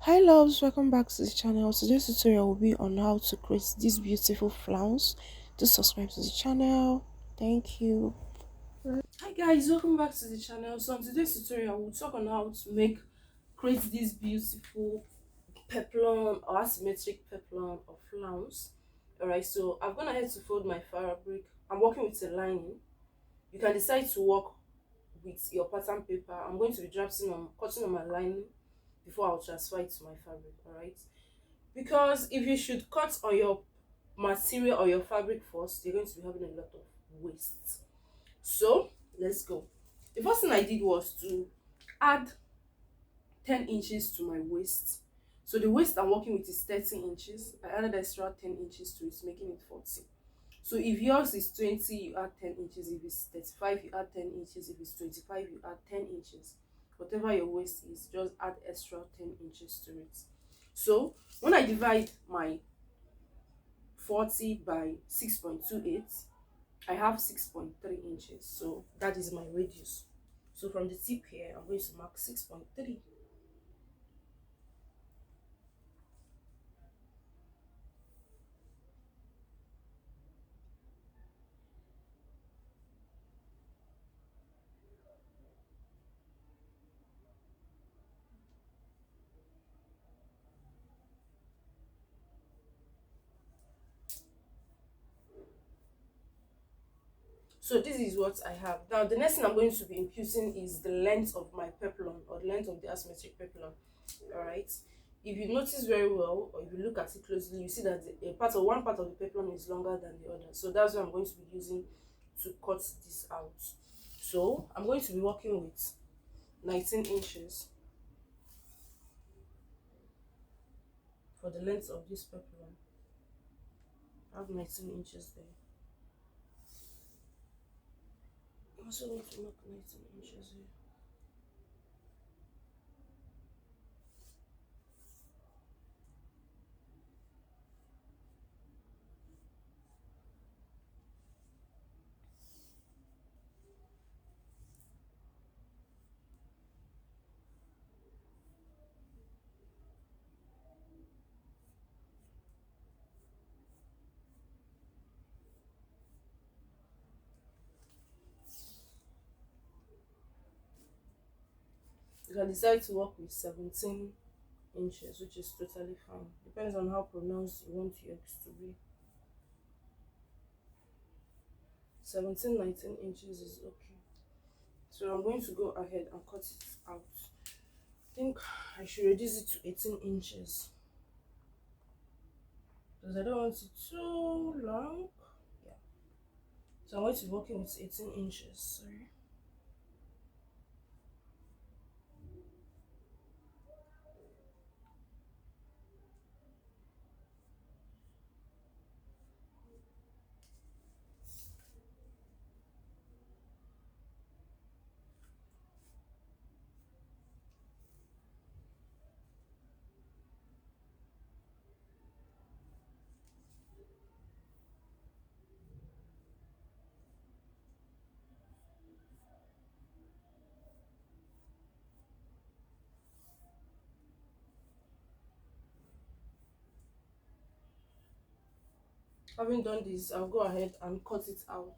Hi loves, welcome back to the channel. Today's tutorial will be on how to create this beautiful flounce. Do subscribe to the channel. Thank you. Hi guys, welcome back to the channel. So on today's tutorial we'll talk on how to create this beautiful peplum or asymmetric peplum or flounce. Alright, so I've gone ahead to fold my fabric. I'm working with a lining. You can decide to work with your pattern paper. I'm going to be cutting on my lining before I'll transfer it to my fabric. Alright, because if you should cut on your material or your fabric first, you're going to be having a lot of waste. So let's go. The first thing I did was to add 10 inches to my waist. So the waist I'm working with is 30 inches. I added extra 10 inches to it, making it 40. So if yours is 20, you add 10 inches. If it's 35, you add 10 inches. If it's 25, you add 10 inches. Whatever your waist is, just add extra 10 inches to it. So when I divide my 40 by 6.28, I have 6.3 inches. So that is my radius. So from the tip here, I'm going to mark 6.3. So this is what I have. Now the next thing I'm going to be imputing is the length of my peplum, or the length of the asymmetric peplum. Alright. If you notice very well, or if you look at it closely, you see that one part of the peplum is longer than the other. So that's what I'm going to be using to cut this out. So I'm going to be working with 19 inches for the length of this peplum. I have 19 inches there. I'm also going to mark 19 inches here. You can decide to work with 17 inches, which is totally fine. Depends on how pronounced you want your eggs to be. 17, 19 inches is okay. So I'm going to go ahead and cut it out. I think I should reduce it to 18 inches because I don't want it too long. Yeah. So I'm going to be working with 18 inches. Sorry. Having done this, I'll go ahead and cut it out.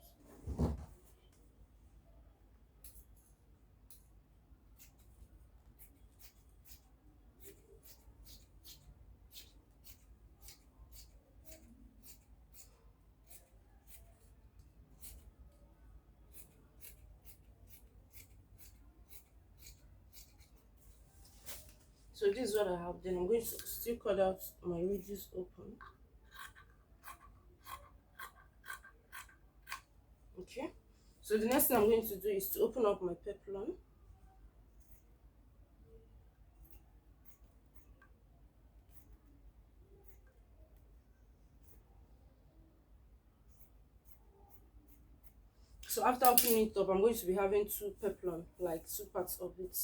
So this is what I have. Then I'm going to still cut out my ridges open. Okay. So the next thing I'm going to do is to open up my peplum. So after opening it up, I'm going to be having two peplum, like two parts of it.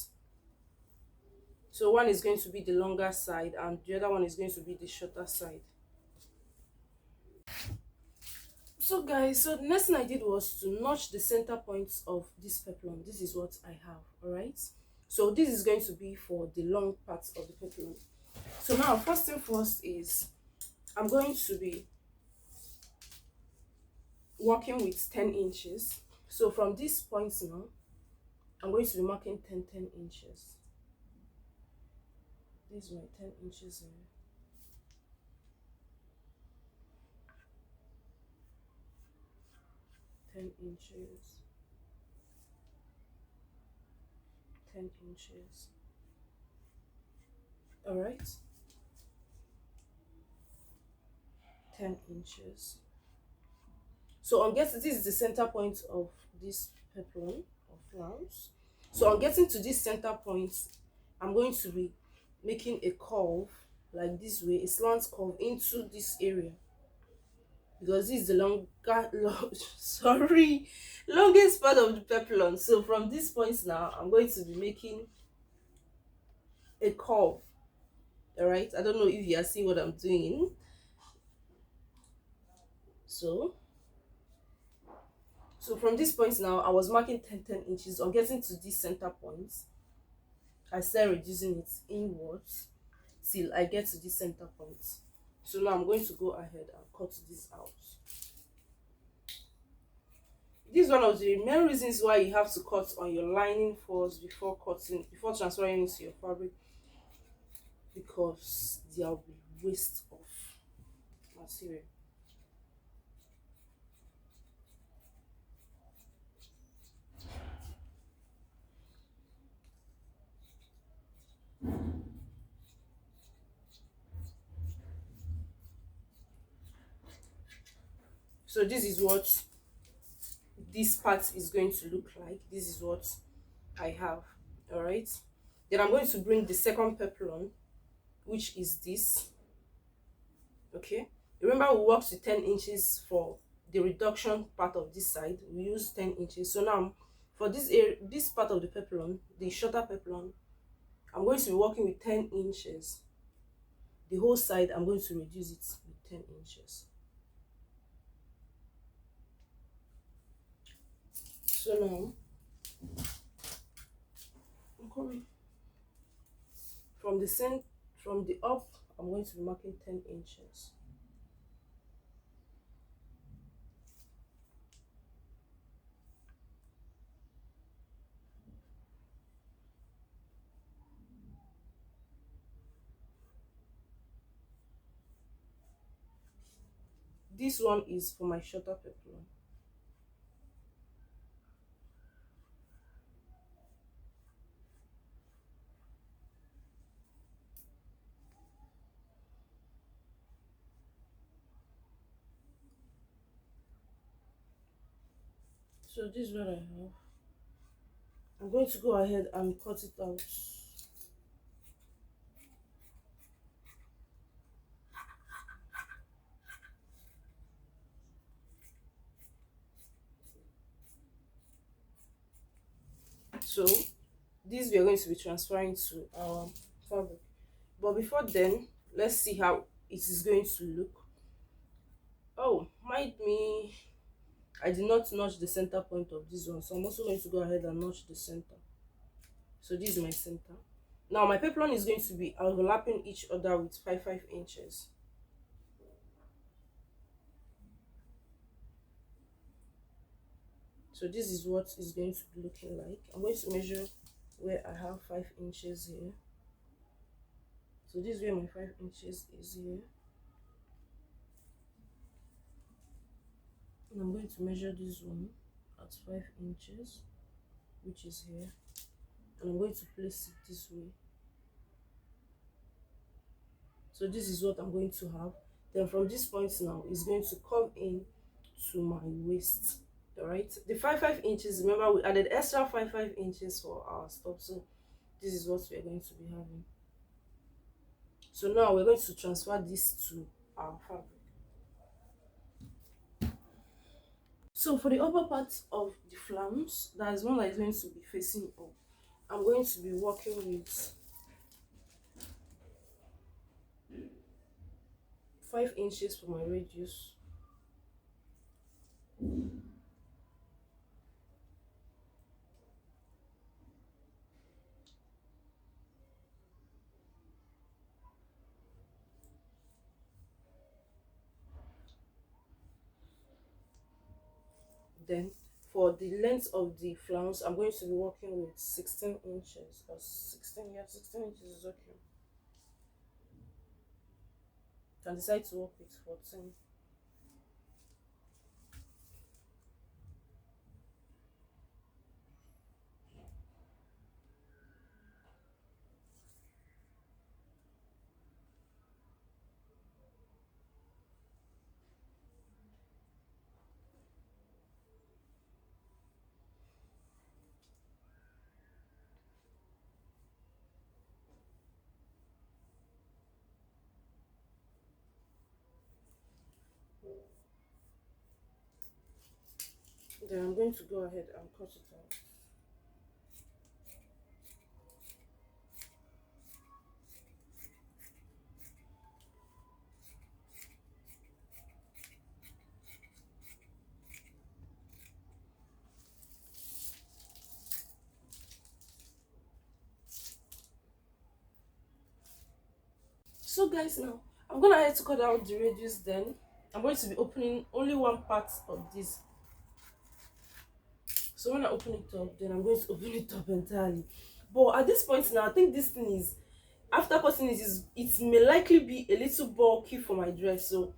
So one is going to be the longer side and the other one is going to be the shorter side. So guys, so the next thing I did was to notch the center points of this peplum. This is what I have. All right, so this is going to be for the long part of the peplum. So now first thing first is I'm going to be working with 10 inches. So from this point now, I'm going to be marking 10 inches. These are my 10 inches here. 10 inches, 10 inches. All right, 10 inches. So on getting, this is the center point of this peplum or flounce. So on getting to this center point, I'm going to be making a curve like this way, a slant curve into this area, because this is the longest part of the peplum. So from this point now, I'm going to be making a curve. All right, I don't know if you are seeing what I'm doing. So from this point now, I was marking 10 inches. On getting to this center point, I start reducing it inwards till I get to this center point. So now I'm going to go ahead and cut this out. This is one of the main reasons why you have to cut on your lining first before transferring into your fabric, because there will be waste of material. So this is what this part is going to look like. This is what I have. All right, then I'm going to bring the second peplum, which is this. Okay, remember we worked with 10 inches for the reduction part of this side. We use 10 inches. So now for this area, this part of the peplum, the shorter peplum, I'm going to be working with 10 inches. The whole side, I'm going to reduce it with 10 inches. So now I'm coming from the center, from the up, I'm going to be marking 10 inches. This one is for my shorter peplum. So this is what I have. I'm going to go ahead and cut it out. So this we are going to be transferring to our fabric, but before then, let's see how it is going to look. Oh, mind me, I did not notch the center point of this one, so I'm also going to go ahead and notch the center. So this is my center. Now my peplum is going to be overlapping each other with 5 inches. So this is what is going to be looking like. I'm going to measure where I have 5 inches here. So this is where my 5 inches is here. And I'm going to measure this one at 5 inches, which is here. And I'm going to place it this way. So this is what I'm going to have. Then from this point now, it's going to come in to my waist. All right, the 5 inches, remember we added extra 5 inches for our stop. So this is what we're going to be having. So now we're going to transfer this to our fabric. So for the upper part of the flounce, that is one that is going to be facing up, I'm going to be working with 5 inches for my radius. Then for the length of the flounce, I'm going to be working with 16 inches or 16, yeah, 16 inches is okay. You can decide to work with 14. Then I'm going to go ahead and cut it out. So guys, now I'm gonna have to cut out the radius. Then I'm going to be opening only one part of this. So when I open it up, then I'm going to open it up entirely. But at this point now, I think this thing is, after cutting it, it may likely be a little bulky for my dress. So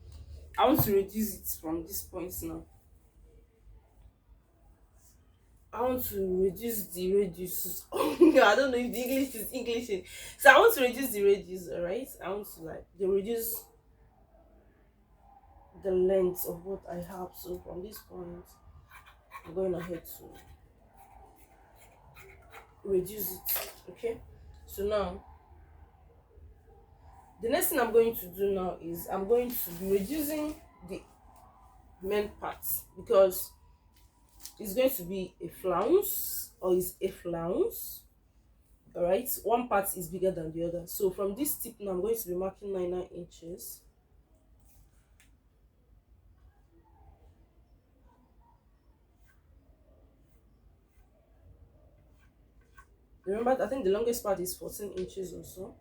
I want to reduce it from this point now. I want to reduce the radius. I don't know if the English is English. So I want to reduce the radius, alright? I want to reduce the length of what I have. So from this point, I'm going ahead to reduce it. Okay. So now the next thing I'm going to do now is I'm going to be reducing the main part, because it's going to be a flounce, or is a flounce. All right, one part is bigger than the other. So from this tip now, I'm going to be marking 9 inches. Remember, I think the longest part is 14 inches or so.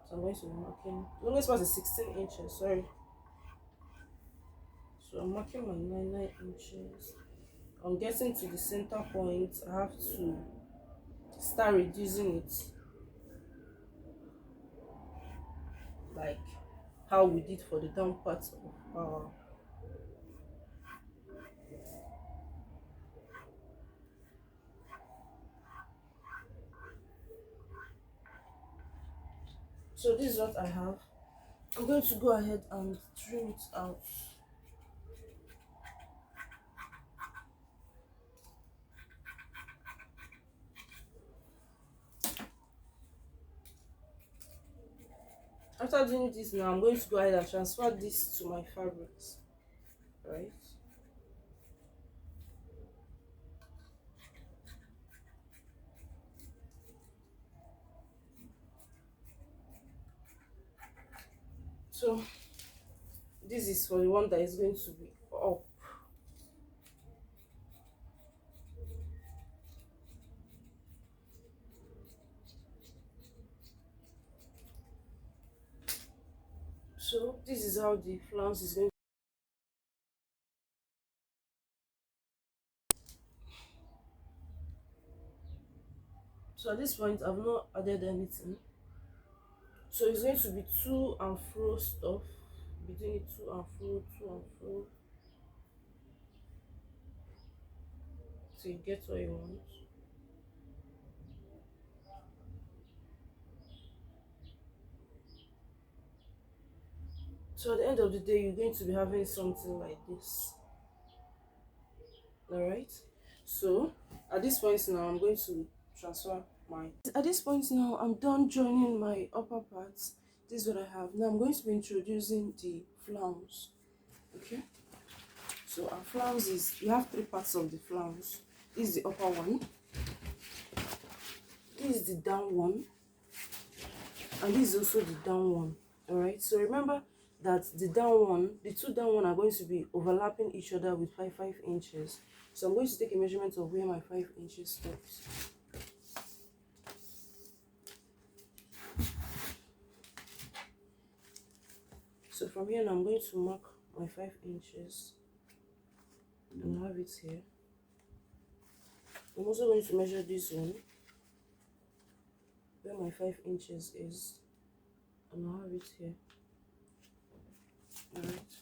So I'm going to be marking, the longest part is 16 inches, sorry. So I'm marking my 9 inches. I'm getting to the center point. I have to start reducing it, like how we did for the down part of our. So this is what I have. I'm going to go ahead and trim it out. After doing this now, I'm going to go ahead and transfer this to my fabrics. Right? So this is for the one that is going to be up. So this is how the flounce is going. So at this point, I've not added anything. So it's going to be to and fro stuff. Be doing it to and fro, to and fro, so you get what you want. So at the end of the day, you're going to be having something like this. All right. So at this point now, I'm going to transfer my. At this point now, I'm done joining my upper parts. This is what I have. Now I'm going to be introducing the flounce. Okay. So our flounce is, we have 3 parts of the flounce. This is the upper one. This is the down one, and this is also the down one. All right. So remember that the down one, the 2 down one are going to be overlapping each other with 5 inches. So I'm going to take a measurement of where my 5 inches stops. So from here now, I'm going to mark my 5 inches. and I have it here. I'm also going to measure this one where my 5 inches is, and I have it here. Alright.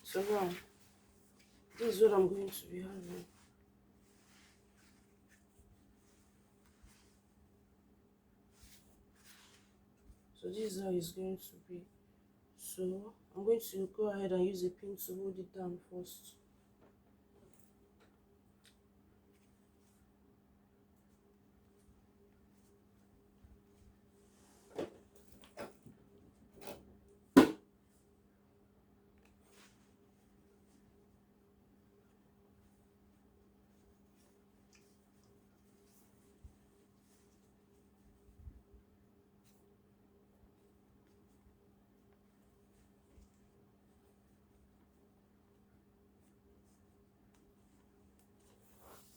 So now this is what I'm going to be having. So this is how it's going to be. So I'm going to go ahead and use a pin to hold it down first.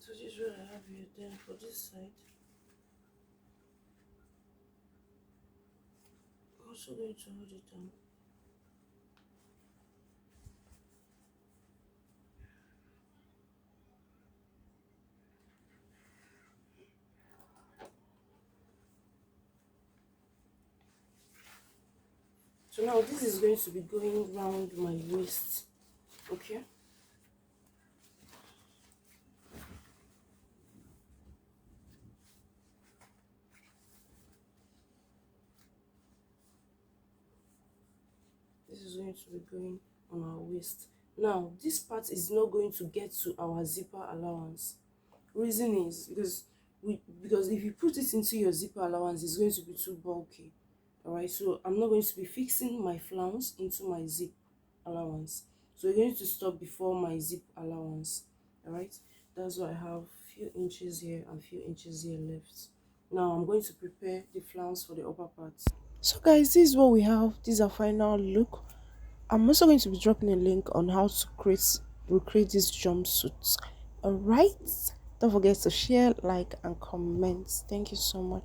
So this is what I have here. Then for this side, I'm also going to hold it down. So now this is going to be going round my waist. Okay. This is going to be going on our waist. Now this part is not going to get to our zipper allowance. Reason is because if you put it into your zipper allowance, it's going to be too bulky. Alright, so I'm not going to be fixing my flounce into my zip allowance. So we're going to stop before my zip allowance. Alright, that's why I have few inches here and few inches here left. Now I'm going to prepare the flounce for the upper part. So guys, this is what we have. This is our final look. I'm also going to be dropping a link on how to recreate these jumpsuits. Alright, don't forget to share, like, and comment. Thank you so much.